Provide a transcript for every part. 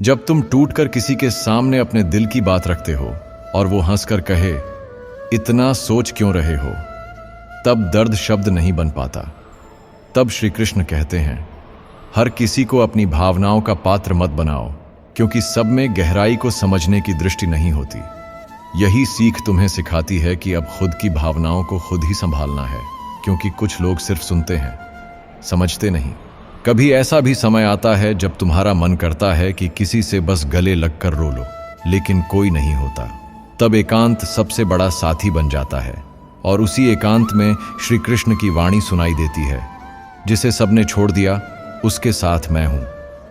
जब तुम टूटकर किसी के सामने अपने दिल की बात रखते हो और वो हंसकर कहे, इतना सोच क्यों रहे हो, तब दर्द शब्द नहीं बन पाता। तब श्री कृष्ण कहते हैं, हर किसी को अपनी भावनाओं का पात्र मत बनाओ, क्योंकि सब में गहराई को समझने की दृष्टि नहीं होती। यही सीख तुम्हें सिखाती है कि अब खुद की भावनाओं को खुद ही संभालना है, क्योंकि कुछ लोग सिर्फ सुनते हैं, समझते नहीं। कभी ऐसा भी समय आता है जब तुम्हारा मन करता है कि किसी से बस गले लगकर रो लो, लेकिन कोई नहीं होता। तब एकांत सबसे बड़ा साथी बन जाता है, और उसी एकांत में श्री कृष्ण की वाणी सुनाई देती है, जिसे सबने छोड़ दिया उसके साथ मैं हूं।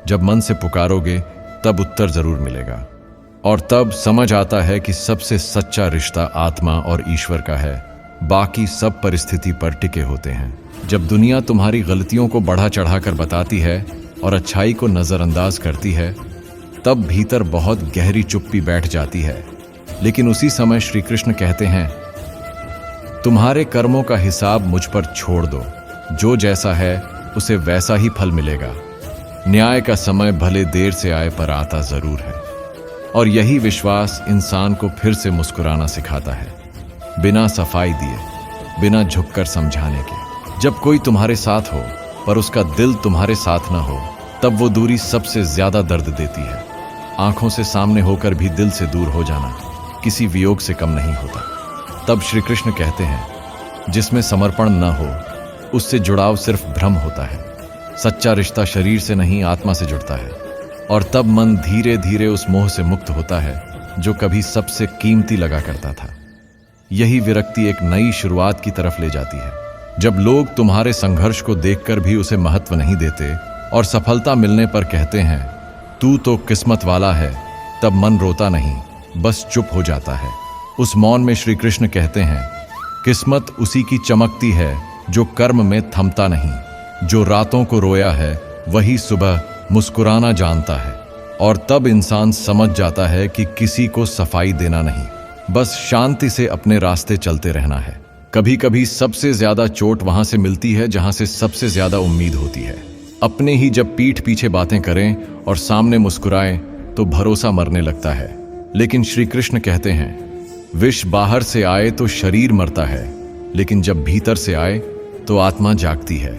जब मन से पुकारोगे तब उत्तर जरूर मिलेगा, और तब समझ आता है कि सबसे सच्चा रिश्ता आत्मा और ईश्वर का है, बाकी सब परिस्थिति पर टिके होते हैं। जब दुनिया तुम्हारी गलतियों को बढ़ा चढ़ाकर बताती है और अच्छाई को नजरअंदाज करती है, तब भीतर बहुत गहरी चुप्पी बैठ जाती है। लेकिन उसी समय श्री कृष्ण कहते हैं, तुम्हारे कर्मों का हिसाब मुझ पर छोड़ दो, जो जैसा है उसे वैसा ही फल मिलेगा। न्याय का समय भले देर से आए पर आता जरूर है। और यही विश्वास इंसान को फिर से मुस्कुराना सिखाता है, बिना सफाई दिए, बिना झुककर समझाने के। जब कोई तुम्हारे साथ हो पर उसका दिल तुम्हारे साथ ना हो, तब वो दूरी सबसे ज्यादा दर्द देती है। आंखों से सामने होकर भी दिल से दूर हो जाना किसी वियोग से कम नहीं होता। तब श्री कृष्ण कहते हैं, जिसमें समर्पण न हो उससे जुड़ाव सिर्फ भ्रम होता है। सच्चा रिश्ता शरीर से नहीं आत्मा से जुड़ता है, और तब मन धीरे धीरे उस मोह से मुक्त होता है जो कभी सबसे कीमती लगा करता था। यही विरक्ति एक नई शुरुआत की तरफ ले जाती है। जब लोग तुम्हारे संघर्ष को देखकर भी उसे महत्व नहीं देते और सफलता मिलने पर कहते हैं, तू तो किस्मत वाला है, तब मन रोता नहीं, बस चुप हो जाता है। उस मौन में श्री कृष्ण कहते हैं, किस्मत उसी की चमकती है जो कर्म में थमता नहीं। जो रातों को रोया है वही सुबह मुस्कुराना जानता है। और तब इंसान समझ जाता है कि किसी को सफाई देना नहीं, बस शांति से अपने रास्ते चलते रहना है। कभी कभी सबसे ज्यादा चोट वहां से मिलती है जहां से सबसे ज्यादा उम्मीद होती है। अपने ही जब पीठ पीछे बातें करें और सामने मुस्कुराएं तो भरोसा मरने लगता है। लेकिन श्री कृष्ण कहते हैं, विष बाहर से आए तो शरीर मरता है, लेकिन जब भीतर से आए तो आत्मा जागती है।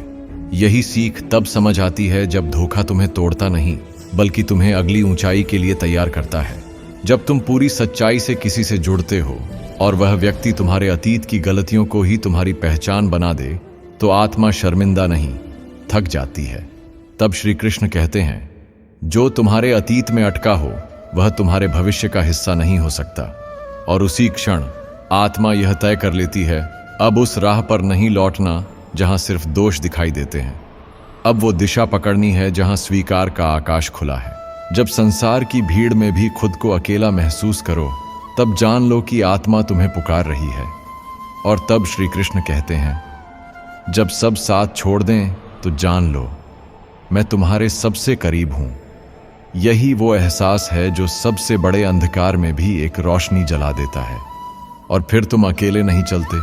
यही सीख तब समझ आती है जब धोखा तुम्हें तोड़ता नहीं, बल्कि तुम्हें अगली ऊंचाई के लिए तैयार करता है। जब तुम पूरी सच्चाई से किसी से जुड़ते हो और वह व्यक्ति तुम्हारे अतीत की गलतियों को ही तुम्हारी पहचान बना दे, तो आत्मा शर्मिंदा नहीं, थक जाती है। तब श्री कृष्ण कहते हैं, जो तुम्हारे अतीत में अटका हो वह तुम्हारे भविष्य का हिस्सा नहीं हो सकता। और उसी क्षण आत्मा यह तय कर लेती है, अब उस राह पर नहीं लौटना जहां सिर्फ दोष दिखाई देते हैं। अब वो दिशा पकड़नी है जहां स्वीकार का आकाश खुला है। जब संसार की भीड़ में भी खुद को अकेला महसूस करो, तब जान लो कि आत्मा तुम्हें पुकार रही है। और तब श्री कृष्ण कहते हैं, जब सब साथ छोड़ दें तो जान लो मैं तुम्हारे सबसे करीब हूं। यही वो एहसास है जो सबसे बड़े अंधकार में भी एक रोशनी जला देता है। और फिर तुम अकेले नहीं चलते,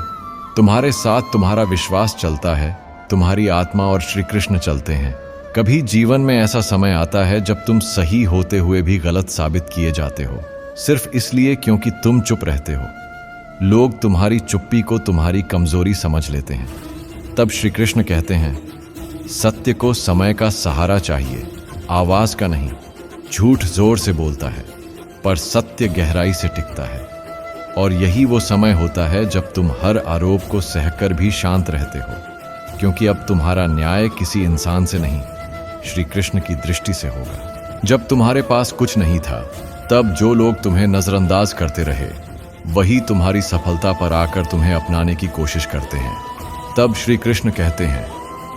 तुम्हारे साथ तुम्हारा विश्वास चलता है, तुम्हारी आत्मा और श्री कृष्ण चलते हैं। कभी जीवन में ऐसा समय आता है जब तुम सही होते हुए भी गलत साबित किए जाते हो, सिर्फ इसलिए क्योंकि तुम चुप रहते हो। लोग तुम्हारी चुप्पी को तुम्हारी कमजोरी समझ लेते हैं। तब श्री कृष्ण कहते हैं, सत्य को समय का सहारा चाहिए, आवाज का नहीं। झूठ जोर से बोलता है, पर सत्य गहराई से टिकता है। और यही वो समय होता है जब तुम हर आरोप को सहकर भी शांत रहते हो, क्योंकि अब तुम्हारा न्याय किसी इंसान से नहीं, श्री कृष्ण की दृष्टि से होगा। जब तुम्हारे पास कुछ नहीं था, तब जो लोग तुम्हें नजरअंदाज करते रहे, वही तुम्हारी सफलता पर आकर तुम्हें अपनाने की कोशिश करते हैं। तब श्री कृष्ण कहते हैं,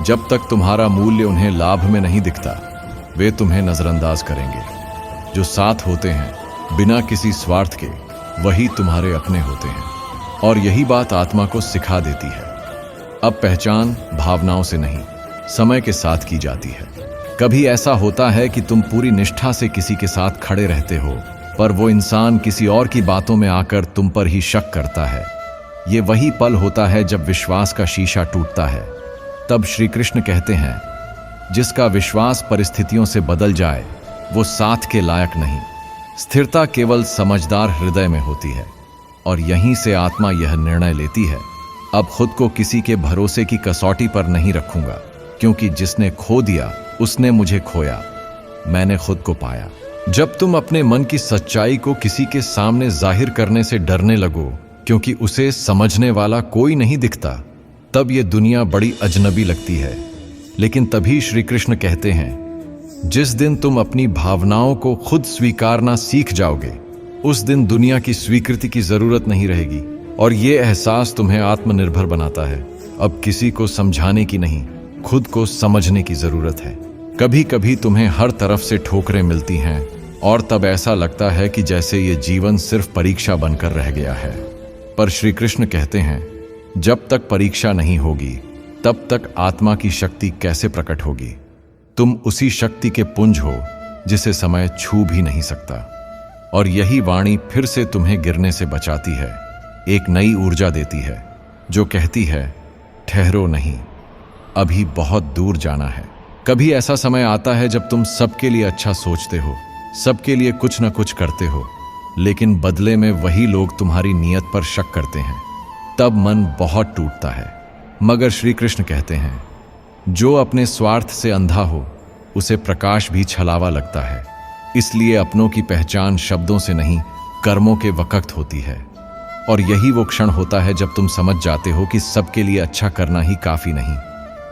जब तक तुम्हारा मूल्य उन्हें लाभ में नहीं दिखता, वे तुम्हें नजरअंदाज करेंगे। जो साथ होते हैं बिना किसी स्वार्थ के, वही तुम्हारे अपने होते हैं। और यही बात आत्मा को सिखा देती है। अब पहचान भावनाओं से नहीं, समय के साथ की जाती है। कभी ऐसा होता है कि तुम पूरी निष्ठा से किसी के साथ खड़े रहते हो, पर वो इंसान किसी और की बातों में आकर तुम पर ही शक करता है। ये वही पल होता है जब विश्वास का शीशा टूटता है। तब श्री कृष्ण कहते हैं, जिसका विश्वास परिस्थितियों से बदल जाए वो साथ के लायक नहीं। स्थिरता केवल समझदार हृदय में होती है, और यहीं से आत्मा यह निर्णय लेती है, अब खुद को किसी के भरोसे की कसौटी पर नहीं रखूंगा, क्योंकि जिसने खो दिया उसने मुझे खोया, मैंने खुद को पाया। जब तुम अपने मन की सच्चाई को किसी के सामने जाहिर करने से डरने लगो, क्योंकि उसे समझने वाला कोई नहीं दिखता, तब ये दुनिया बड़ी अजनबी लगती है। लेकिन तभी श्री कृष्ण कहते हैं, जिस दिन तुम अपनी भावनाओं को खुद स्वीकारना सीख जाओगे, उस दिन दुनिया की स्वीकृति की जरूरत नहीं रहेगी, और ये एहसास तुम्हें आत्मनिर्भर बनाता है। अब किसी को समझाने की नहीं, खुद को समझने की जरूरत है। कभी कभी तुम्हें हर तरफ से ठोकरें मिलती हैं, और तब ऐसा लगता है कि जैसे ये जीवन सिर्फ परीक्षा बनकर रह गया है। पर श्री कृष्ण कहते हैं, जब तक परीक्षा नहीं होगी तब तक आत्मा की शक्ति कैसे प्रकट होगी। तुम उसी शक्ति के पुंज हो जिसे समय छू भी नहीं सकता। और यही वाणी फिर से तुम्हें गिरने से बचाती है, एक नई ऊर्जा देती है, जो कहती है, ठहरो नहीं, अभी बहुत दूर जाना है। कभी ऐसा समय आता है जब तुम सबके लिए अच्छा सोचते हो, सबके लिए कुछ न कुछ करते हो, लेकिन बदले में वही लोग तुम्हारी नीयत पर शक करते हैं। तब मन बहुत टूटता है। मगर श्री कृष्ण कहते हैं, जो अपने स्वार्थ से अंधा हो उसे प्रकाश भी छलावा लगता है। इसलिए अपनों की पहचान शब्दों से नहीं, कर्मों के वक्त होती है। और यही वो क्षण होता है जब तुम समझ जाते हो कि सबके लिए अच्छा करना ही काफी नहीं,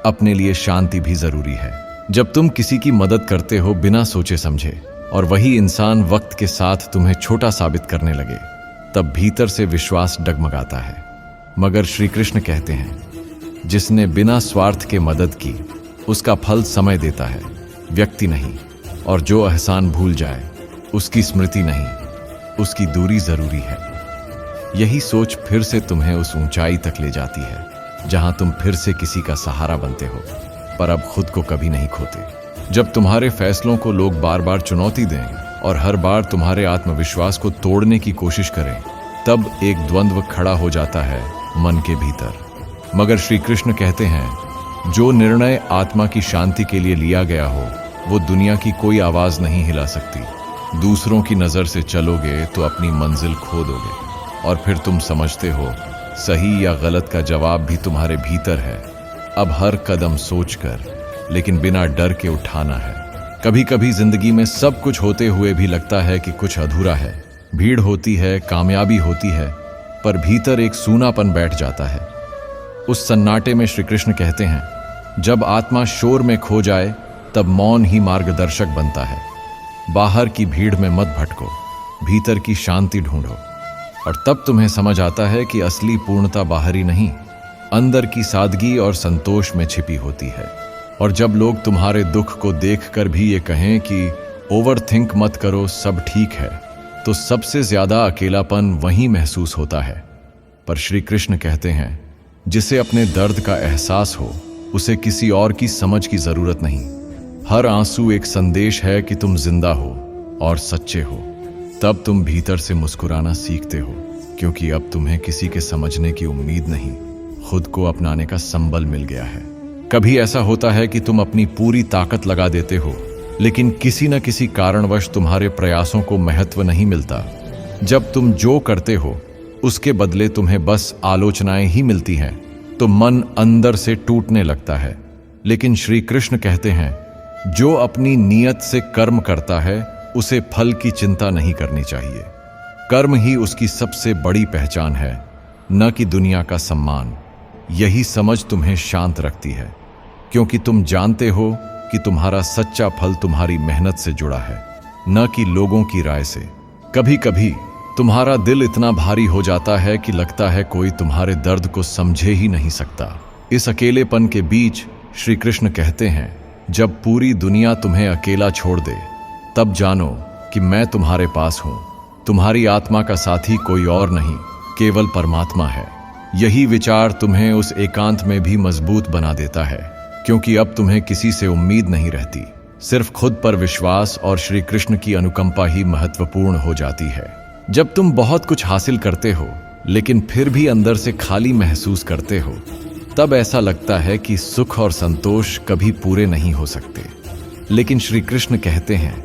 अपने लिए शांति भी जरूरी है। जब तुम किसी की मदद करते हो बिना सोचे समझे, और वही इंसान वक्त के साथ तुम्हें छोटा साबित करने लगे, तब भीतर से विश्वास डगमगाता है। मगर श्री कृष्ण कहते हैं, जिसने बिना स्वार्थ के मदद की, उसका फल समय देता है, व्यक्ति नहीं। और जो एहसान भूल जाए, उसकी स्मृति नहीं, उसकी दूरी जरूरी है। यही सोच फिर से तुम्हें उस ऊंचाई तक ले जाती है जहां तुम फिर से किसी का सहारा बनते हो, पर अब खुद को कभी नहीं खोते। जब तुम्हारे फैसलों को लोग बार बार चुनौती दें और हर बार तुम्हारे आत्मविश्वास को तोड़ने की कोशिश करें, तब एक द्वंद्व खड़ा हो जाता है मन के भीतर। मगर श्री कृष्ण कहते हैं, जो निर्णय आत्मा की शांति के लिए लिया गया हो, वो दुनिया की कोई आवाज नहीं हिला सकती। दूसरों की नजर से चलोगे तो अपनी मंजिल खो दोगे, और फिर तुम समझते हो सही या गलत का जवाब भी तुम्हारे भीतर है। अब हर कदम सोचकर, लेकिन बिना डर के उठाना है। कभी कभी जिंदगी में सब कुछ होते हुए भी लगता है कि कुछ अधूरा है। भीड़ होती है, कामयाबी होती है, पर भीतर एक सूनापन बैठ जाता है। उस सन्नाटे में श्री कृष्ण कहते हैं, जब आत्मा शोर में खो जाए तब मौन ही मार्गदर्शक बनता है। बाहर की भीड़ में मत भटको, भीतर की शांति ढूंढो, और तब तुम्हें समझ आता है कि असली पूर्णता बाहरी नहीं, अंदर की सादगी और संतोष में छिपी होती है। और जब लोग तुम्हारे दुख को देखकर भी ये कहें कि ओवरथिंक मत करो, सब ठीक है, तो सबसे ज्यादा अकेलापन वहीं महसूस होता है। पर श्री कृष्ण कहते हैं, जिसे अपने दर्द का एहसास हो, उसे किसी और की समझ की जरूरत नहीं। हर आंसू एक संदेश है कि तुम जिंदा हो और सच्चे हो। तब तुम भीतर से मुस्कुराना सीखते हो, क्योंकि अब तुम्हें किसी के समझने की उम्मीद नहीं, खुद को अपनाने का संबल मिल गया है। कभी ऐसा होता है कि तुम अपनी पूरी ताकत लगा देते हो, लेकिन किसी न किसी कारणवश तुम्हारे प्रयासों को महत्व नहीं मिलता। जब तुम जो करते हो उसके बदले तुम्हें बस आलोचनाएं ही मिलती हैं, तो मन अंदर से टूटने लगता है। लेकिन श्री कृष्ण कहते हैं, जो अपनी नीयत से कर्म करता है उसे फल की चिंता नहीं करनी चाहिए। कर्म ही उसकी सबसे बड़ी पहचान है, न कि दुनिया का सम्मान। यही समझ तुम्हें शांत रखती है, क्योंकि तुम जानते हो कि तुम्हारा सच्चा फल तुम्हारी मेहनत से जुड़ा है, न कि लोगों की राय से। कभी कभी तुम्हारा दिल इतना भारी हो जाता है कि लगता है कोई तुम्हारे दर्द को समझे ही नहीं सकता। इस अकेलेपन के बीच श्री कृष्ण कहते हैं, जब पूरी दुनिया तुम्हें अकेला छोड़ दे, तब जानो कि मैं तुम्हारे पास हूं। तुम्हारी आत्मा का साथी कोई और नहीं, केवल परमात्मा है। यही विचार तुम्हें उस एकांत में भी मजबूत बना देता है, क्योंकि अब तुम्हें किसी से उम्मीद नहीं रहती। सिर्फ खुद पर विश्वास और श्री कृष्ण की अनुकंपा ही महत्वपूर्ण हो जाती है। जब तुम बहुत कुछ हासिल करते हो, लेकिन फिर भी अंदर से खाली महसूस करते हो, तब ऐसा लगता है कि सुख और संतोष कभी पूरे नहीं हो सकते। लेकिन श्री कृष्ण कहते हैं,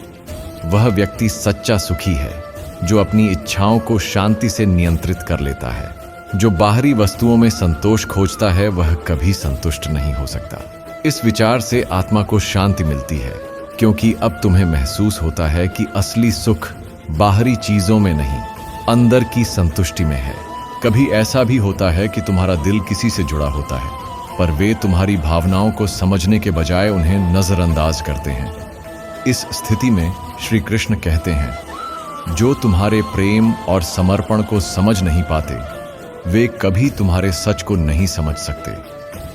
वह व्यक्ति सच्चा सुखी है जो अपनी इच्छाओं को शांति से नियंत्रित कर लेता है। जो बाहरी वस्तुओं में संतोष खोजता है वह कभी संतुष्ट नहीं हो सकता। इस विचार से आत्मा को शांति मिलती है, क्योंकि अब तुम्हें महसूस होता है कि असली सुख बाहरी चीजों में नहीं, अंदर की संतुष्टि में है। कभी ऐसा भी होता है कि तुम्हारा दिल किसी से जुड़ा होता है, पर वे तुम्हारी भावनाओं को समझने के बजाय उन्हें नजरअंदाज करते हैं। इस स्थिति में श्री कृष्ण कहते हैं, जो तुम्हारे प्रेम और समर्पण को समझ नहीं पाते, वे कभी तुम्हारे सच को नहीं समझ सकते।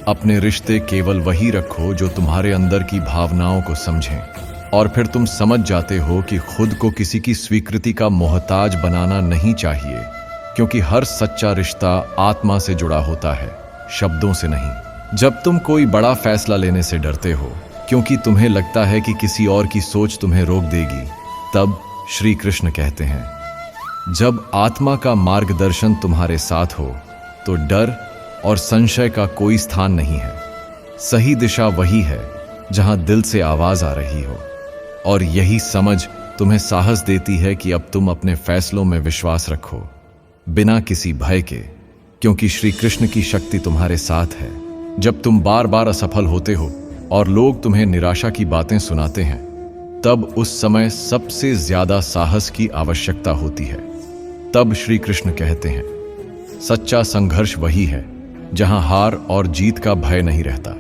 अपने रिश्ते केवल वही रखो जो तुम्हारे अंदर की भावनाओं को समझें, और फिर तुम समझ जाते हो कि खुद को किसी की स्वीकृति का मोहताज बनाना नहीं चाहिए, क्योंकि हर सच्चा रिश्ता आत्मा से जुड़ा होता है, शब्दों से नहीं। जब तुम कोई बड़ा फैसला लेने से डरते हो क्योंकि तुम्हें लगता है कि किसी और की सोच तुम्हें रोक देगी, तब श्री कृष्ण कहते हैं, जब आत्मा का मार्गदर्शन तुम्हारे साथ हो तो डर और संशय का कोई स्थान नहीं है। सही दिशा वही है जहां दिल से आवाज आ रही हो, और यही समझ तुम्हें साहस देती है कि अब तुम अपने फैसलों में विश्वास रखो, बिना किसी भय के, क्योंकि श्री कृष्ण की शक्ति तुम्हारे साथ है। जब तुम बार बार असफल होते हो और लोग तुम्हें निराशा की बातें सुनाते हैं, तब उस समय सबसे ज्यादा साहस की आवश्यकता होती है। तब श्री कृष्ण कहते हैं, सच्चा संघर्ष वही है जहां हार और जीत का भय नहीं रहता।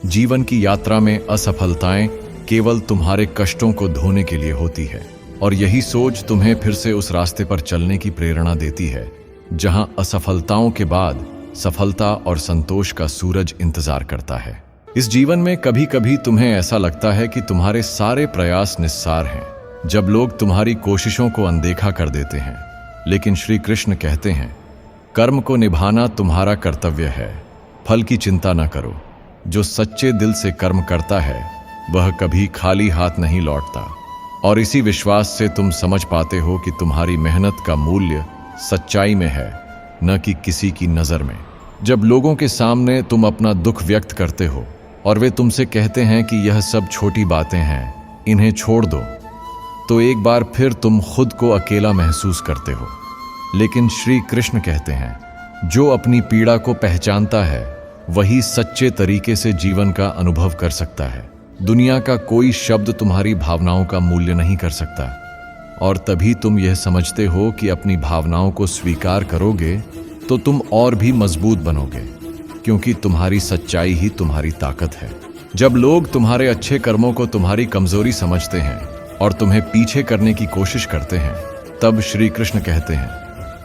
जीवन की यात्रा में असफलताएं केवल तुम्हारे कष्टों को धोने के लिए होती है, और यही सोच तुम्हें फिर से उस रास्ते पर चलने की प्रेरणा देती है जहां असफलताओं के बाद सफलता और संतोष का सूरज इंतजार करता है। इस जीवन में कभी कभी तुम्हें ऐसा लगता है कि तुम्हारे सारे प्रयास निस्सार हैं, जब लोग तुम्हारी कोशिशों को अनदेखा कर देते हैं। लेकिन श्री कृष्ण कहते हैं, कर्म को निभाना तुम्हारा कर्तव्य है, फल की चिंता न करो। जो सच्चे दिल से कर्म करता है वह कभी खाली हाथ नहीं लौटता, और इसी विश्वास से तुम समझ पाते हो कि तुम्हारी मेहनत का मूल्य सच्चाई में है, न कि किसी की नजर में। जब लोगों के सामने तुम अपना दुख व्यक्त करते हो और वे तुमसे कहते हैं कि यह सब छोटी बातें हैं, इन्हें छोड़ दो, तो एक बार फिर तुम खुद को अकेला महसूस करते हो। लेकिन श्री कृष्ण कहते हैं, जो अपनी पीड़ा को पहचानता है वही सच्चे तरीके से जीवन का अनुभव कर सकता है। दुनिया का कोई शब्द तुम्हारी भावनाओं का मूल्य नहीं कर सकता, और तभी तुम यह समझते हो कि अपनी भावनाओं को स्वीकार करोगे तो तुम और भी मजबूत बनोगे, क्योंकि तुम्हारी सच्चाई ही तुम्हारी ताकत है। जब लोग तुम्हारे अच्छे कर्मों को तुम्हारी कमजोरी समझते हैं और तुम्हें पीछे करने की कोशिश करते हैं, तब श्री कृष्ण कहते हैं,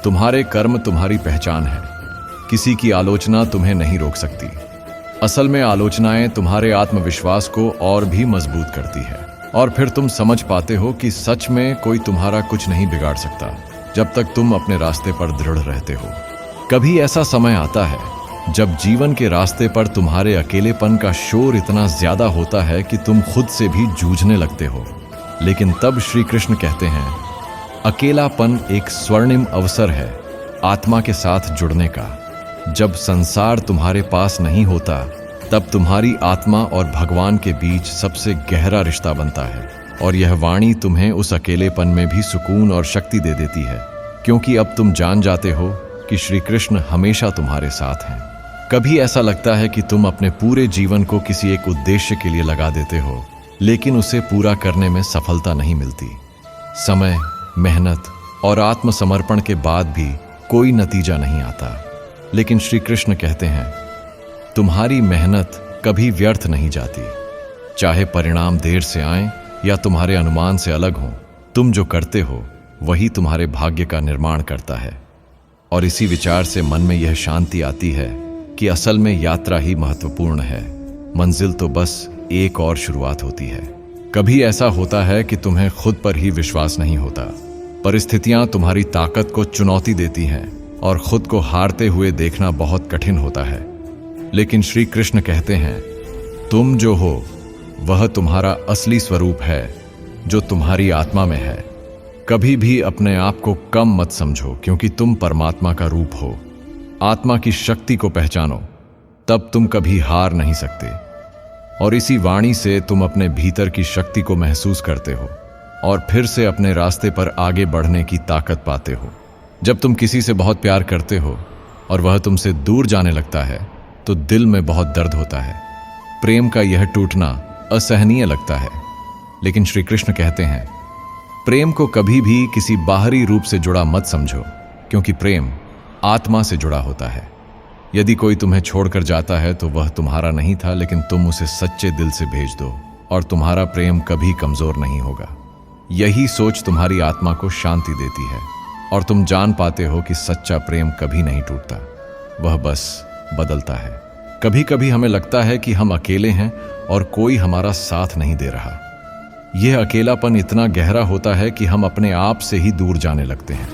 तुम्हारे कर्म तुम्हारी पहचान है, किसी की आलोचना तुम्हें नहीं रोक सकती। असल में आलोचनाएं तुम्हारे आत्मविश्वास को और भी मजबूत करती है, और फिर तुम समझ पाते हो कि सच में कोई तुम्हारा कुछ नहीं बिगाड़ सकता, जब तक तुम अपने रास्ते पर दृढ़ रहते हो। कभी ऐसा समय आता है जब जीवन के रास्ते पर तुम्हारे अकेलेपन का शोर इतना ज्यादा होता है कि तुम खुद से भी जूझने लगते हो, लेकिन तब श्री कृष्ण कहते हैं, अकेलापन एक स्वर्णिम अवसर है आत्मा के साथ जुड़ने का। जब संसार तुम्हारे पास नहीं होता, तब तुम्हारी आत्मा और भगवान के बीच सबसे गहरा रिश्ता बनता है, और यह वाणी तुम्हें उस अकेलेपन में भी सुकून और शक्ति दे देती है, क्योंकि अब तुम जान जाते हो कि श्री कृष्ण हमेशा तुम्हारे साथ हैं। कभी ऐसा लगता है कि तुम अपने पूरे जीवन को किसी एक उद्देश्य के लिए लगा देते हो, लेकिन उसे पूरा करने में सफलता नहीं मिलती। समय, मेहनत और आत्मसमर्पण के बाद भी कोई नतीजा नहीं आता। लेकिन श्री कृष्ण कहते हैं, तुम्हारी मेहनत कभी व्यर्थ नहीं जाती, चाहे परिणाम देर से आए या तुम्हारे अनुमान से अलग हो। तुम जो करते हो वही तुम्हारे भाग्य का निर्माण करता है। और इसी विचार से मन में यह शांति आती है कि असल में यात्रा ही महत्वपूर्ण है, मंजिल तो बस एक और शुरुआत होती है। कभी ऐसा होता है कि तुम्हें खुद पर ही विश्वास नहीं होता, परिस्थितियां तुम्हारी ताकत को चुनौती देती हैं और खुद को हारते हुए देखना बहुत कठिन होता है। लेकिन श्री कृष्ण कहते हैं, तुम जो हो वह तुम्हारा असली स्वरूप है जो तुम्हारी आत्मा में है। कभी भी अपने आप को कम मत समझो, क्योंकि तुम परमात्मा का रूप हो। आत्मा की शक्ति को पहचानो, तब तुम कभी हार नहीं सकते। और इसी वाणी से तुम अपने भीतर की शक्ति को महसूस करते हो, और फिर से अपने रास्ते पर आगे बढ़ने की ताकत पाते हो। जब तुम किसी से बहुत प्यार करते हो और वह तुमसे दूर जाने लगता है तो दिल में बहुत दर्द होता है। प्रेम का यह टूटना असहनीय लगता है, लेकिन श्री कृष्ण कहते हैं प्रेम को कभी भी किसी बाहरी रूप से जुड़ा मत समझो, क्योंकि प्रेम आत्मा से जुड़ा होता है। यदि कोई तुम्हें छोड़कर जाता है तो वह तुम्हारा नहीं था, लेकिन तुम उसे सच्चे दिल से भेज दो और तुम्हारा प्रेम कभी कमजोर नहीं होगा। यही सोच तुम्हारी आत्मा को शांति देती है और तुम जान पाते हो कि सच्चा प्रेम कभी नहीं टूटता, वह बस बदलता है। कभी कभी हमें लगता है कि हम अकेले हैं और कोई हमारा साथ नहीं दे रहा। यह अकेलापन इतना गहरा होता है कि हम अपने आप से ही दूर जाने लगते हैं।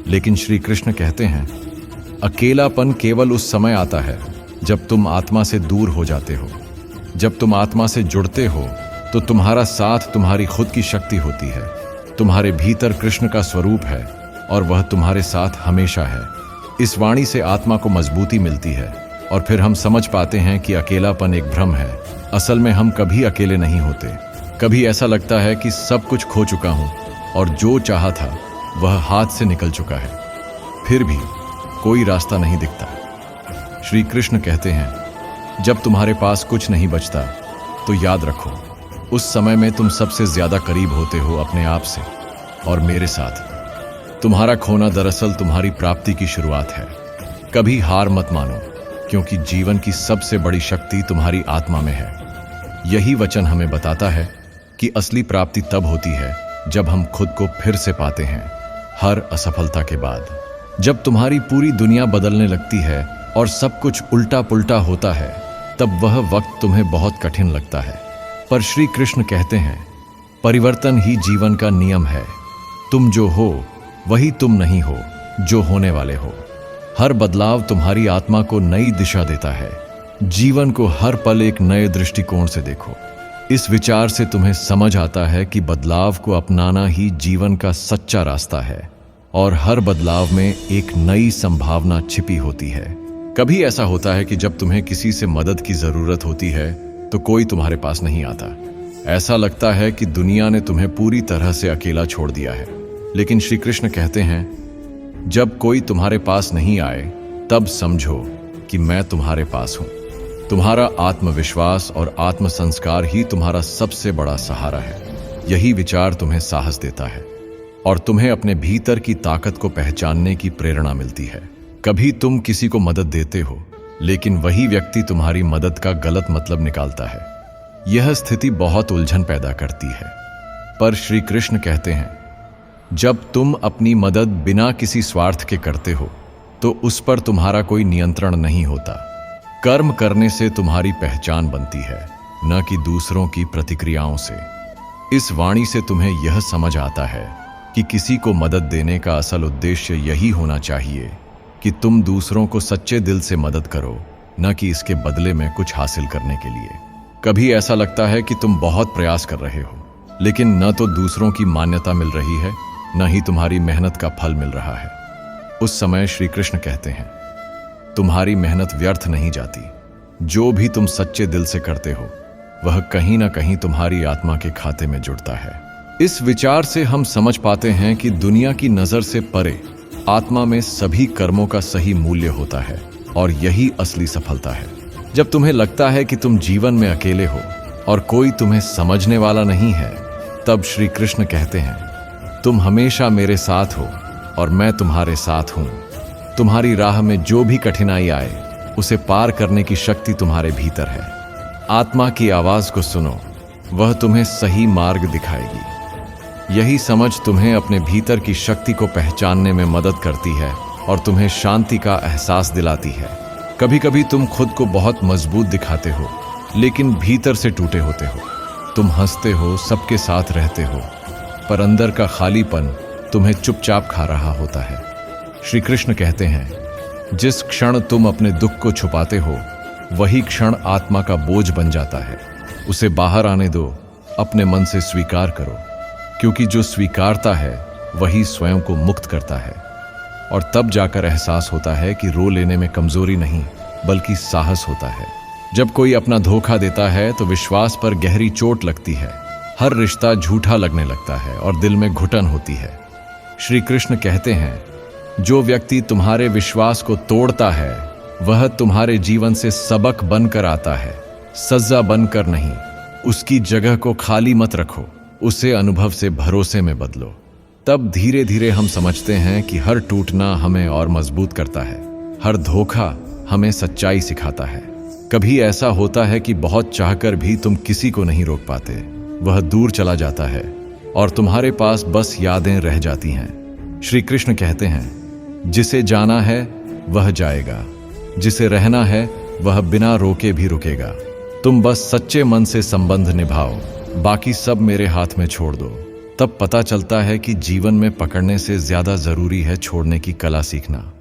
लेकिन श्री कृष्ण कहते हैं अकेलापन केवल उस समय आता है जब तुम आत्मा से दूर हो जाते हो। जब तुम आत्मा से जुड़ते हो तो तुम्हारा साथ तुम्हारी खुद की शक्ति होती है। तुम्हारे भीतर कृष्ण का स्वरूप है और वह तुम्हारे साथ हमेशा है। इस वाणी से आत्मा को मजबूती मिलती है और फिर हम समझ पाते हैं कि अकेलापन एक भ्रम है। असल में हम कभी अकेले नहीं होते। कभी ऐसा लगता है कि सब कुछ खो चुका हूं और जो चाहा था वह हाथ से निकल चुका है, फिर भी कोई रास्ता नहीं दिखता। श्री कृष्ण कहते हैं जब तुम्हारे पास कुछ नहीं बचता तो याद रखो उस समय में तुम सबसे ज्यादा करीब होते हो अपने आप से और मेरे साथ। तुम्हारा खोना दरअसल तुम्हारी प्राप्ति की शुरुआत है। कभी हार मत मानो, क्योंकि जीवन की सबसे बड़ी शक्ति तुम्हारी आत्मा में है। यही वचन हमें बताता है कि असली प्राप्ति तब होती है जब हम खुद को फिर से पाते हैं, हर असफलता के बाद। जब तुम्हारी पूरी दुनिया बदलने लगती है और सब कुछ उल्टा पुल्टा होता है, तब वह वक्त तुम्हें बहुत कठिन लगता है। पर श्री कृष्ण कहते हैं परिवर्तन ही जीवन का नियम है। तुम जो हो वही तुम नहीं हो जो होने वाले हो। हर बदलाव तुम्हारी आत्मा को नई दिशा देता है। जीवन को हर पल एक नए दृष्टिकोण से देखो। इस विचार से तुम्हें समझ आता है कि बदलाव को अपनाना ही जीवन का सच्चा रास्ता है और हर बदलाव में एक नई संभावना छिपी होती है। कभी ऐसा होता है कि जब तुम्हें किसी से मदद की जरूरत होती है तो कोई तुम्हारे पास नहीं आता। ऐसा लगता है कि दुनिया ने तुम्हें पूरी तरह से अकेला छोड़ दिया है। लेकिन श्री कृष्ण कहते हैं जब कोई तुम्हारे पास नहीं आए तब समझो कि मैं तुम्हारे पास हूं। तुम्हारा आत्मविश्वास और आत्म संस्कार ही तुम्हारा सबसे बड़ा सहारा है। यही विचार तुम्हें साहस देता है और तुम्हें अपने भीतर की ताकत को पहचानने की प्रेरणा मिलती है। कभी तुम किसी को मदद देते हो, लेकिन वही व्यक्ति तुम्हारी मदद का गलत मतलब निकालता है। यह स्थिति बहुत उलझन पैदा करती है। पर श्री कृष्ण कहते हैं जब तुम अपनी मदद बिना किसी स्वार्थ के करते हो तो उस पर तुम्हारा कोई नियंत्रण नहीं होता। कर्म करने से तुम्हारी पहचान बनती है, न कि दूसरों की प्रतिक्रियाओं से। इस वाणी से तुम्हें यह समझ आता है कि किसी को मदद देने का असल उद्देश्य यही होना चाहिए कि तुम दूसरों को सच्चे दिल से मदद करो, न कि इसके बदले में कुछ हासिल करने के लिए। कभी ऐसा लगता है कि तुम बहुत प्रयास कर रहे हो, लेकिन न तो दूसरों की मान्यता मिल रही है, न ही तुम्हारी मेहनत का फल मिल रहा है। उस समय श्री कृष्ण कहते हैं तुम्हारी मेहनत व्यर्थ नहीं जाती। जो भी तुम सच्चे दिल से करते हो वह कहीं ना कहीं तुम्हारी आत्मा के खाते में जुड़ता है। इस विचार से हम समझ पाते हैं कि दुनिया की नजर से परे आत्मा में सभी कर्मों का सही मूल्य होता है और यही असली सफलता है। जब तुम्हें लगता है कि तुम जीवन में अकेले हो और कोई तुम्हें समझने वाला नहीं है, तब श्री कृष्ण कहते हैं तुम हमेशा मेरे साथ हो और मैं तुम्हारे साथ हूं। तुम्हारी राह में जो भी कठिनाई आए उसे पार करने की शक्ति तुम्हारे भीतर है। आत्मा की आवाज को सुनो, वह तुम्हें सही मार्ग दिखाएगी। यही समझ तुम्हें अपने भीतर की शक्ति को पहचानने में मदद करती है और तुम्हें शांति का एहसास दिलाती है। कभी कभी तुम खुद को बहुत मजबूत दिखाते हो, लेकिन भीतर से टूटे होते हो। तुम हंसते हो, सबके साथ रहते हो, पर अंदर का खालीपन तुम्हें चुपचाप खा रहा होता है। श्री कृष्ण कहते हैं जिस क्षण तुम अपने दुख को छुपाते हो वही क्षण आत्मा का बोझ बन जाता है। उसे बाहर आने दो, अपने मन से स्वीकार करो, क्योंकि जो स्वीकारता है वही स्वयं को मुक्त करता है। और तब जाकर एहसास होता है कि रो लेने में कमजोरी नहीं बल्कि साहस होता है। जब कोई अपना धोखा देता है तो विश्वास पर गहरी चोट लगती है। हर रिश्ता झूठा लगने लगता है और दिल में घुटन होती है। श्री कृष्ण कहते हैं, जो व्यक्ति तुम्हारे विश्वास को तोड़ता है वह तुम्हारे जीवन से सबक बनकर आता है, सजा बनकर नहीं। उसकी जगह को खाली मत रखो, उसे अनुभव से भरोसे में बदलो। तब धीरे धीरे हम समझते हैं कि हर टूटना हमें और मजबूत करता है, हर धोखा हमें सच्चाई सिखाता है। कभी ऐसा होता है कि बहुत चाहकर भी तुम किसी को नहीं रोक पाते, वह दूर चला जाता है और तुम्हारे पास बस यादें रह जाती हैं। श्री कृष्ण कहते हैं, जिसे जाना है वह जाएगा, जिसे रहना है वह बिना रोके भी रुकेगा। तुम बस सच्चे मन से संबंध निभाओ, बाकी सब मेरे हाथ में छोड़ दो। तब पता चलता है कि जीवन में पकड़ने से ज्यादा जरूरी है छोड़ने की कला सीखना।